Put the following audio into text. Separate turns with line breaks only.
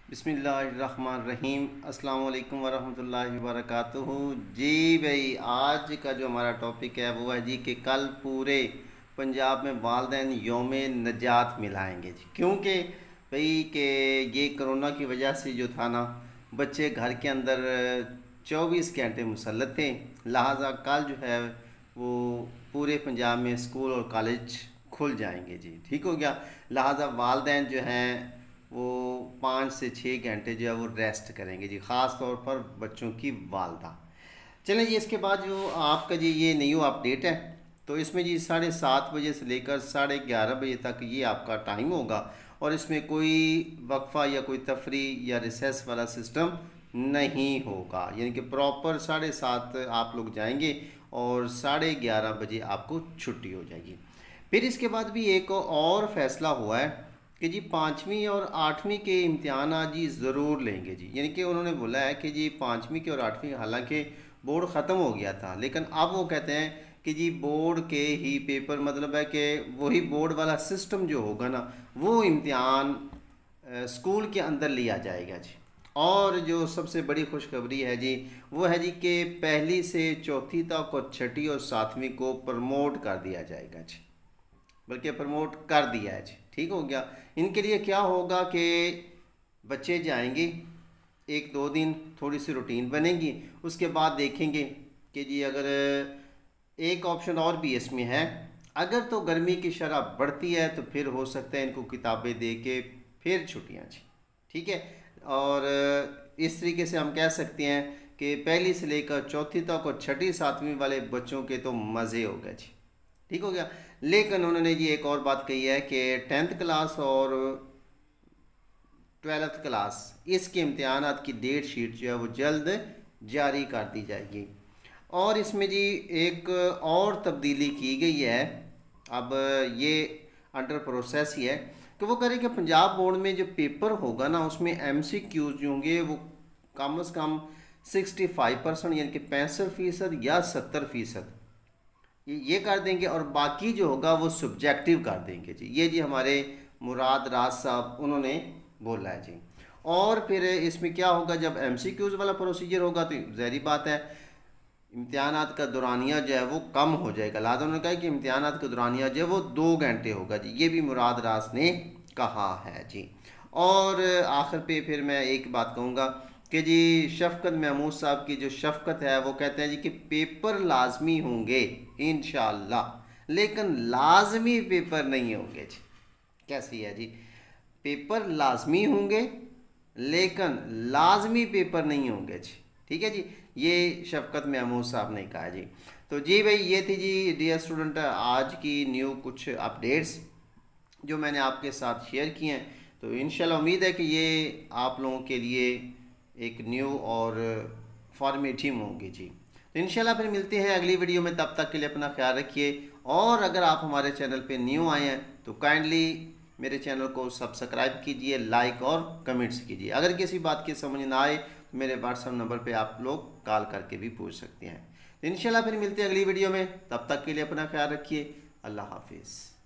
बिस्मिल्लाहिर्रहमानिर्रहीम। अस्सलाम वालेकुम वरहमतुल्लाहि वबरकातुहू। जी भाई, आज का जो हमारा टॉपिक है वो है जी कि कल पूरे पंजाब में वालिदैन यौम नजात मिलाएंगे जी। क्योंकि भाई कि ये कोरोना की वजह से जो था ना, बच्चे घर के अंदर 24 घंटे मुसल्लत थे। लिहाजा कल जो है वो पूरे पंजाब में स्कूल और कॉलेज खुल जाएंगे जी। ठीक हो गया। लिहाजा वालिदैन जो हैं वो 5 से 6 घंटे जो है वो रेस्ट करेंगे जी, ख़ास तौर पर बच्चों की वालदा। चलें जी, इसके बाद जो आपका जी ये न्यू अपडेट है, तो इसमें जी 7:30 बजे से लेकर 11:30 बजे तक ये आपका टाइम होगा। और इसमें कोई वक्फ़ा या कोई तफरी या रिसेस वाला सिस्टम नहीं होगा, यानी कि प्रॉपर 7:30 आप लोग जाएंगे और 11:30 बजे आपको छुट्टी हो जाएगी। फिर इसके बाद भी एक और फैसला हुआ है कि जी 5वीं और 8वीं के इम्तिहान जी ज़रूर लेंगे जी। यानी कि उन्होंने बोला है कि जी 5वीं के और 8वीं, हालांकि बोर्ड ख़त्म हो गया था, लेकिन अब वो कहते हैं कि जी बोर्ड के ही पेपर, मतलब है कि वही बोर्ड वाला सिस्टम जो होगा ना, वो इम्तिहान स्कूल के अंदर लिया जाएगा जी। और जो सबसे बड़ी खुशखबरी है जी, वो है जी कि 1ली से 4थी तक और 6ठी और 7वीं को प्रमोट कर दिया जाएगा जी, बल्कि प्रमोट कर दिया है जी। ठीक हो गया। इनके लिए क्या होगा कि बच्चे जाएंगे 1-2 दिन, थोड़ी सी रूटीन बनेगी, उसके बाद देखेंगे कि जी अगर एक ऑप्शन और भी इसमें है, अगर तो गर्मी की शरह बढ़ती है तो फिर हो सकता है इनको किताबें दे के फिर छुट्टियाँ जी। ठीक है। और इस तरीके से हम कह सकते हैं कि 1ली से लेकर 4थी तक और 6ठी 7वीं वाले बच्चों के तो मज़े हो गए जी। ठीक हो गया। लेकिन उन्होंने जी एक और बात कही है कि 10th क्लास और 12th क्लास, इसके इम्तिहान की डेट शीट जो है वो जल्द जारी कर दी जाएगी। और इसमें जी एक और तब्दीली की गई है, अब ये अंडर प्रोसेस ही है, कि वो करें कि पंजाब बोर्ड में जो पेपर होगा ना, उसमें MCQs जो होंगे वो कम से कम 65% यानी कि 65% या 70% ये कर देंगे, और बाकी जो होगा वो सब्जेक्टिव कर देंगे जी। ये जी हमारे मुराद राज साहब उन्होंने बोला है जी। और फिर इसमें क्या होगा, जब MCQs वाला प्रोसीजर होगा तो ज़ाहिर बात है इम्तिहानात का दौरानिया जो है वो कम हो जाएगा। लिहाजा उन्होंने कहा कि इम्तिहानात का दौरानिया जो है वो 2 घंटे होगा जी। ये भी मुराद राज ने कहा है जी। और आखिर पे फिर मैं एक बात कहूँगा कि जी शफ़क़त महमूद साहब की जो शफ़क़त है, वो कहते हैं जी कि पेपर लाजमी होंगे इंशाअल्लाह, लेकिन लाजमी पेपर नहीं होंगे जी। कैसी है जी, पेपर लाजमी होंगे लेकिन लाजमी पेपर नहीं होंगे जी। ठीक है जी, ये शफ़क़त महमूद साहब ने कहा जी। तो जी भाई, ये थी जी डियर स्टूडेंट आज की न्यू कुछ अपडेट्स जो मैंने आपके साथ शेयर किए हैं। तो इंशाल्लाह उम्मीद है कि ये आप लोगों के लिए एक न्यू और फॉर्मेटिव होंगी जी। तो इंशाल्लाह फिर मिलते हैं अगली वीडियो में, तब तक के लिए अपना ख्याल रखिए। और अगर आप हमारे चैनल पे न्यू आए हैं तो काइंडली मेरे चैनल को सब्सक्राइब कीजिए, लाइक और कमेंट्स कीजिए। अगर किसी बात की समझ ना आए तो मेरे व्हाट्सएप नंबर पे आप लोग कॉल करके भी पूछ सकते हैं। तो इंशाल्लाह फिर मिलते हैं अगली वीडियो में, तब तक के लिए अपना ख्याल रखिए। अल्लाह हाफिज़।